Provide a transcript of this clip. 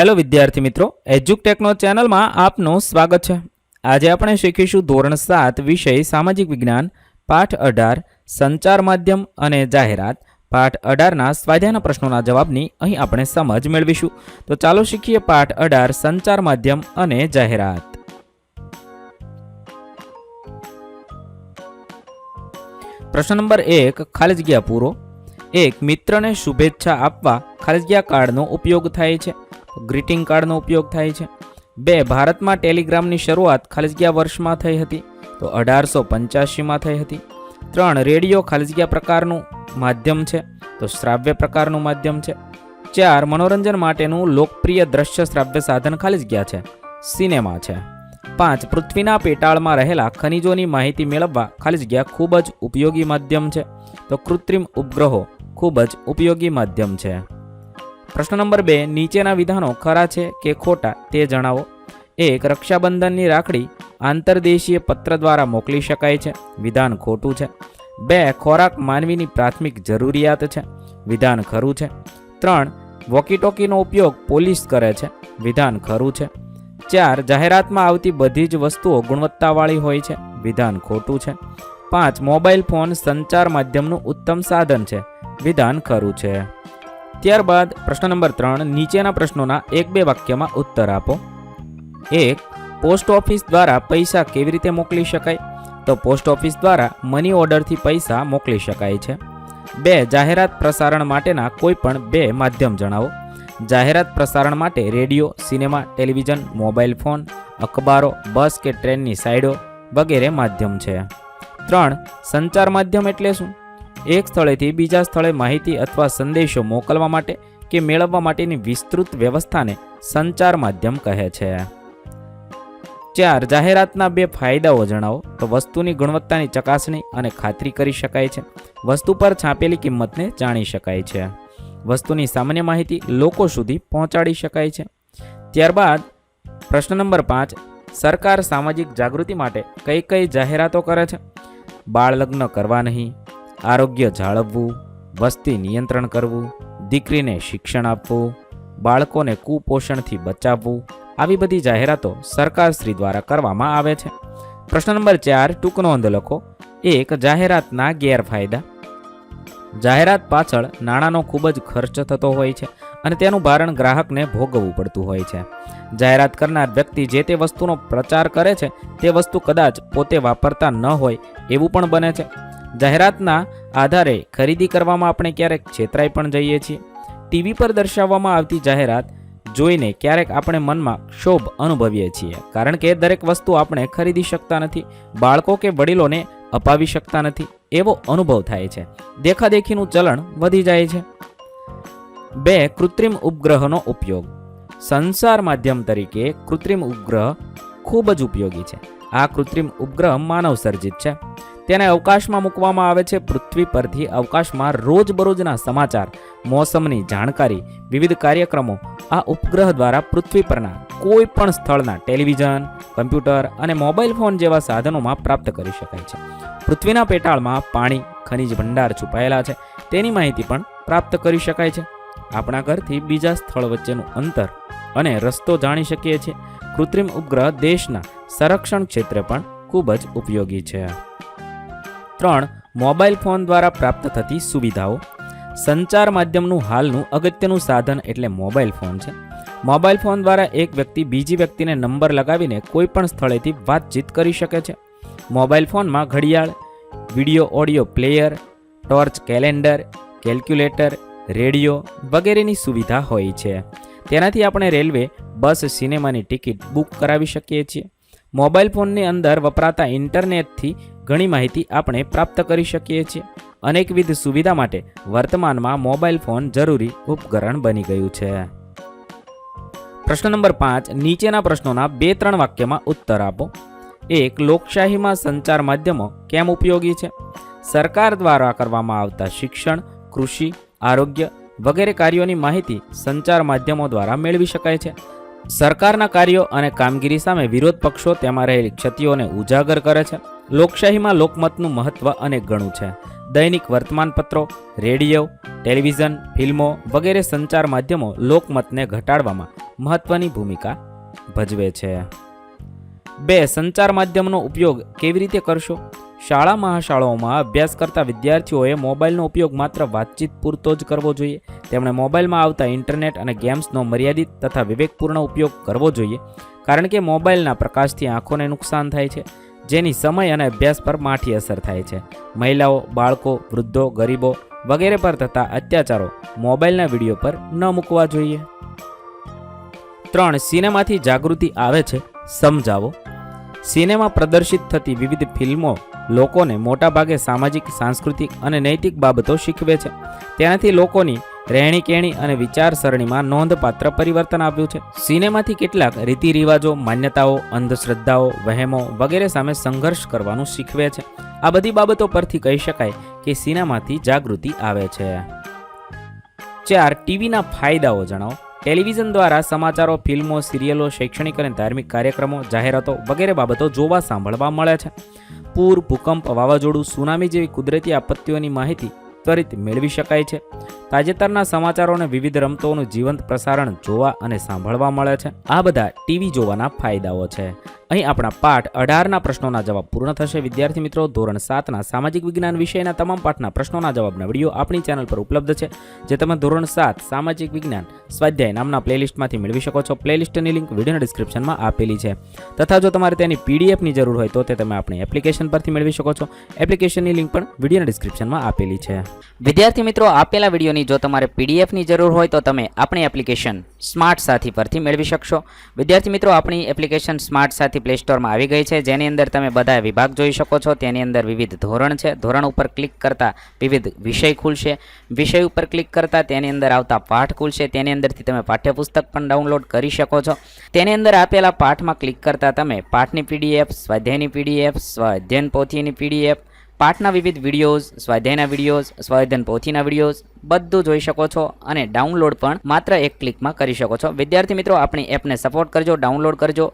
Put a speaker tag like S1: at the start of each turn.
S1: Hello વિદ્યાર્થી મિત્રો, એજ્યુકટેકનો ચેનલમાં આપનું સ્વાગત છે। આજે આપણે શીખીશું ધોરણ 7 વિષય સામાજિક વિજ્ઞાન પાઠ 18 સંચાર માધ્યમ અને જાહેરાત। પાઠ 18ના સ્વાધ્યાયના પ્રશ્નોના જવાબની અહીં આપણે સમજ મેળવીશું। તો ચાલો શીખીએ પાઠ 18 સંચાર માધ્યમ અને જાહેરાત। પ્રશ્ન નંબર 1, ખાલી જગ્યા પૂરો। 1, મિત્રને શુભેચ્છા આપવા ખાલી જગ્યા કાર્ડનો ઉપયોગ થાય છે। ગ્રીટિંગ કાર્ડનો ઉપયોગ થાય છે। 2, ભારતમાં ટેલિગ્રામની શરૂઆત ખાલી જગ્યા વર્ષમાં થઈ હતી, તો 1885માં થઈ હતી। 3, રેડિયો ખાલી જગ્યા પ્રકારનું માધ્યમ છે, તો શ્રાવ્ય પ્રકારનું માધ્યમ છે। 4, મનોરંજન માટેનું લોકપ્રિય દ્રશ્ય શ્રાવ્ય સાધન ખાલી જગ્યા છે, સિનેમા છે। 5, પૃથ્વીના પેટાળમાં રહેલા ખનિજોની માહિતી મેળવવા ખાલી જગ્યા ખૂબ જ ઉપયોગી માધ્યમ છે, તો કૃત્રિમ ઉપગ્રહો ખૂબ જ ઉપયોગી માધ્યમ છે। પ્રશ્ન નંબર 2, નીચેના વિધાનો ખરા છે કે ખોટા તે જણાવો। 1, રક્ષાબંધનની રાખડી આંતરદેશીય પત્ર દ્વારા મોકલી શકાય છે, વિધાન ખોટું છે। 2, ખોરાક માનવીની પ્રાથમિક જરૂરિયાત છે, વિધાન ખરું છે। 3, વોકીટોકીનો ઉપયોગ પોલીસ કરે છે, વિધાન ખરું છે। 4, જાહેરાતમાં આવતી બધી જ વસ્તુઓ ગુણવત્તાવાળી હોય છે, વિધાન ખોટું છે। 5, મોબાઈલ ફોન સંચાર માધ્યમનું ઉત્તમ સાધન છે, વિધાન ખરું છે। ત્યારબાદ પ્રશ્ન નંબર 3, નીચેના પ્રશ્નોના 1-2 વાક્યમાં ઉત્તર આપો। 1, પોસ્ટ ઓફિસ દ્વારા પૈસા કેવી રીતે મોકલી શકાય, તો પોસ્ટ ઓફિસ દ્વારા મની ઓર્ડરથી પૈસા મોકલી શકાય છે। 2, જાહેરાત પ્રસારણ માટેના કોઈ પણ 2 માધ્યમ જણાવો। જાહેરાત પ્રસારણ માટે radio, cinema, television, mobile phone, અખબારો, બસ કે ટ્રેનની સાઇડો વગેરે માધ્યમ છે। 3, સંચાર માધ્યમ એટલે શું? એક સ્થળેથી બીજા સ્થળે માહિતી અથવા સંદેશો મોકલવા માટે કે મેળવવા માટેની વિસ્તૃત વ્યવસ્થાને સંચાર માધ્યમ કહે છે। 4, જાહેરાતના 2 ફાયદાઓ જણાવો, તો વસ્તુની ગુણવત્તાની ચકાસણી અને ખાતરી કરી શકાય છે, વસ્તુ પર છાપેલી કિંમતને જાણી શકાય છે, વસ્તુની સામાન્ય માહિતી લોકો સુધી પહોંચાડી શકાય છે। ત્યારબાદ પ્રશ્ન નંબર 5, સરકાર સામાજિક જાગૃતિ માટે કઈ કઈ જાહેરાતો કરે છે? બાળ લગ્ન કરવા નહીં, આરોગ્ય જાળવવું, વસ્તી નિયંત્રણ કરવું, દીકરીને શિક્ષણ આપવું, બાળકોને કુપોષણથી બચાવવું, આવી બધી જાહેરાતો સરકારશ્રી દ્વારા કરવામાં આવે છે। પ્રશ્ન નંબર 4, ટૂંક નોંધ લખો। 1, જાહેરાતના ગેરફાયદા। જાહેરાત પાછળ નાણાંનો ખૂબ જ ખર્ચ થતો હોય છે અને તેનું ભારણ ગ્રાહકને ભોગવવું પડતું હોય છે। જાહેરાત કરનાર વ્યક્તિ જે તે વસ્તુનો પ્રચાર કરે છે તે વસ્તુ કદાચ પોતે વાપરતા ન હોય એવું પણ બને છે। જાહેરાતના આધારે ખરીદી કરવામાં આપણે ક્યારેક છેતરાઈ પણ જઈએ છીએ। ટીવી પર દર્શાવવામાં આવતી જાહેરાત જોઈને ક્યારેક આપણે મનમાં ક્ષોભ અનુભવીએ છીએ, કારણ કે દરેક વસ્તુ આપણે ખરીદી શકતા નથી, બાળકો કે વડીલોને અપાવી શકતા નથી એવો અનુભવ થાય છે। દેખાદેખીનું ચલણ વધી જાય છે। 2, કૃત્રિમ ઉપગ્રહનો ઉપયોગ। સંચાર માધ્યમ તરીકે કૃત્રિમ ઉપગ્રહ ખૂબ જ ઉપયોગી છે। આ કૃત્રિમ ઉપગ્રહ માનવ સર્જિત છે, તેને અવકાશમાં મૂકવામાં આવે છે। પૃથ્વી પરથી અવકાશમાં રોજબરોજના સમાચાર, મોસમની જાણકારી, વિવિધ કાર્યક્રમો આ ઉપગ્રહ દ્વારા પૃથ્વી પરના કોઈ પણ સ્થળના ટેલિવિઝન, કમ્પ્યુટર અને મોબાઈલ ફોન જેવા સાધનોમાં પ્રાપ્ત કરી શકાય છે। પૃથ્વીના પેટાળમાં પાણી, ખનિજ ભંડાર છુપાયેલા છે તેની માહિતી પણ પ્રાપ્ત કરી શકાય છે। આપણા ઘરથી બીજા સ્થળ વચ્ચેનું અંતર અને રસ્તો જાણી શકીએ છીએ। કૃત્રિમ ઉપગ્રહ દેશના સંરક્ષણ ક્ષેત્રે પણ ખૂબ જ ઉપયોગી છે। 3, મોબાઈલ ફોન દ્વારા પ્રાપ્ત થતી સુવિધાઓ। સંચાર માધ્યમનું હાલનું અગત્યનું સાધન એટલે મોબાઈલ ફોન છે। મોબાઈલ ફોન દ્વારા એક વ્યક્તિ બીજી વ્યક્તિને નંબર લગાવીને કોઈ પણ સ્થળેથી વાતચીત કરી શકે છે। મોબાઈલ ફોનમાં ઘડિયાળ, video audio player, torch, calendar, calculator, radio વગેરેની સુવિધા હોય છે। તેનાથી આપણે રેલવે, બસ, સિનેમાની ટિકિટ બુક કરાવી શકીએ છીએ। મોબાઈલ ફોનની અંદર વપરાતા ઇન્ટરનેટથી ઘણી માહિતી આપણે પ્રાપ્ત કરી શકીએ છીએ। અનેકવિધ સુવિધા માટે વર્તમાનમાં મોબાઈલ ફોન જરૂરી ઉપકરણ બની ગયું છે। પ્રશ્ન નંબર 5, નીચેના પ્રશ્નોના 2-3 વાક્યમાં ઉત્તર આપો। 1, લોકશાહીમાં સંચાર માધ્યમો કેમ ઉપયોગી છે? સરકાર દ્વારા કરવામાં આવતા શિક્ષણ, કૃષિ, આરોગ્ય વગેરે કાર્યોની માહિતી સંચાર માધ્યમો દ્વારા મેળવી શકાય છે। સરકારના કાર્યો અને કામગીરી સામે વિરોધ પક્ષો તેમાં રહેલી ક્ષતિઓને ઉજાગર કરે છે। લોકશાહીમાં લોકમતનું મહત્વ અનેક ગણું છે। દૈનિક વર્તમાનપત્રો, રેડિયો, ટેલિવિઝન, ફિલ્મો વગેરે સંચાર માધ્યમો લોકમતને ઘટાડવામાં મહત્વની ભૂમિકા ભજવે છે. 2. સંચાર માધ્યમનો ઉપયોગ કેવી રીતે કરશો? શાળા મહાશાળાઓમાં અભ્યાસ કરતા વિદ્યાર્થીઓએ મોબાઈલનો ઉપયોગ માત્ર વાતચીત પૂરતો જ કરવો જોઈએ. તેમણે મોબાઈલમાં આવતા ઇન્ટરનેટ અને ગેમ્સનો મર્યાદિત તથા વિવેકપૂર્ણ ઉપયોગ કરવો જોઈએ, કારણ કે મોબાઈલના પ્રકાશથી આંખોને નુકસાન થાય છે, જેની સમય અને અભ્યાસ પર માઠી અસર થાય છે. મહિલાઓ, બાળકો, વૃદ્ધો, ગરીબો વગેરે પર થતા અત્યાચારો મોબાઈલના વિડીયો પર ન મૂકવા જોઈએ. 3. સિનેમાથી જાગૃતિ આવે છે, સમજાવો. સિનેમા પ્રદર્શિત થતી વિવિધ ફિલ્મો લોકોને મોટાભાગે સામાજિક, સાંસ્કૃતિક અને નૈતિક બાબતો શીખવે છે. તેનાથી લોકોની રહેણીકહેણી અને વિચારસરણીમાં નોંધપાત્ર પરિવર્તન આવ્યું છે. સિનેમાથી કેટલાક રીતિ રિવાજો, માન્યતાઓ, અંધશ્રદ્ધાઓ, વહેમો વગેરે સામે સંઘર્ષ કરવાનું શીખવે છે. આ બધી બાબતો પરથી કહી શકાય કે સિનેમાથી જાગૃતિ આવે છે. 4. ટીવીના ફાયદાઓ જણાવો. ટેલિવિઝન દ્વારા સમાચારો, ફિલ્મો, સિરિયલો, શૈક્ષણિક અને ધાર્મિક કાર્યક્રમો, જાહેરાતો વગેરે બાબતો જોવા સાંભળવા મળે છે. પૂર, ભૂકંપ, વાવાઝોડું, સુનામી જેવી કુદરતી આપત્તિઓની માહિતી ત્વરિત મેળવી શકાય છે. તાજેતરના સમાચારો અને વિવિધ રમતોનું જીવંત પ્રસારણ જોવા અને સાંભળવા મળે છે. આ બધા ટીવી જોવાના ફાયદાઓ છે. અહીં આપણા પાઠ 18ના પ્રશ્નોના જવાબ પૂર્ણ થશે. વિદ્યાર્થી મિત્રો, ધોરણ 7ના સામાજિક વિજ્ઞાન વિષયના તમામ પાઠના પ્રશ્નોના જવાબના વિડીયો આપણી ચેનલ પર ઉપલબ્ધ છે, જે તમે ધોરણ 7 સામાજિક વિજ્ઞાન સ્વાધ્યાય નામના પ્લેલિસ્ટમાંથી મેળવી શકો છો. પ્લેલિસ્ટની લિંક વિડીયોના ડિસ્ક્રિપ્શનમાં આપેલી છે. તથા જો તમારે તેની પીડીએફની જરૂર હોય તો તે તમે આપણી એપ્લિકેશન પરથી મેળવી શકો છો. એપ્લિકેશનની લિંક પણ વિડીયોના ડિસ્ક્રિપ્શનમાં આપેલી છે.
S2: વિદ્યાર્થી મિત્રો, આપેલા વિડીયોની જો તમારે પીડીએફની જરૂર હોય તો તમે આપણી એપ્લિકેશન સ્માર્ટ સાથી પરથી મેળવી શકશો. વિદ્યાર્થી મિત્રો, આપણી એપ્લિકેશન સ્માર્ટ સાથી પ્લે સ્ટોરમાં આવી ગઈ છે, જેની અંદર તમે બધા વિભાગ જોઈ શકો છો. તેની અંદર વિવિધ ધોરણ છે. ધોરણ ઉપર ક્લિક કરતાં વિવિધ વિષય ખુલશે. વિષય ઉપર ક્લિક કરતાં તેની અંદર આવતા પાઠ ખુલશે. તેની અંદરથી તમે પાઠ્યપુસ્તક પણ ડાઉનલોડ કરી શકો છો. તેની અંદર આપેલા પાઠમાં ક્લિક કરતાં તમે પાઠની પીડીએફ, સ્વાધ્યાયની પીડીએફ, સ્વાધ્યાયન પોથીની પીડીએફ, પાઠના વિવિધ વિડીયોઝ, સ્વાધ્યાયના વિડીયોઝ, સ્વાધ્યાયન પોથીના વિડીયોઝ બધું જોઈ શકો છો અને ડાઉનલોડ પણ માત્ર એક ક્લિકમાં કરી શકો છો. વિદ્યાર્થી મિત્રો, આપણી એપને સપોર્ટ કરજો, ડાઉનલોડ કરજો.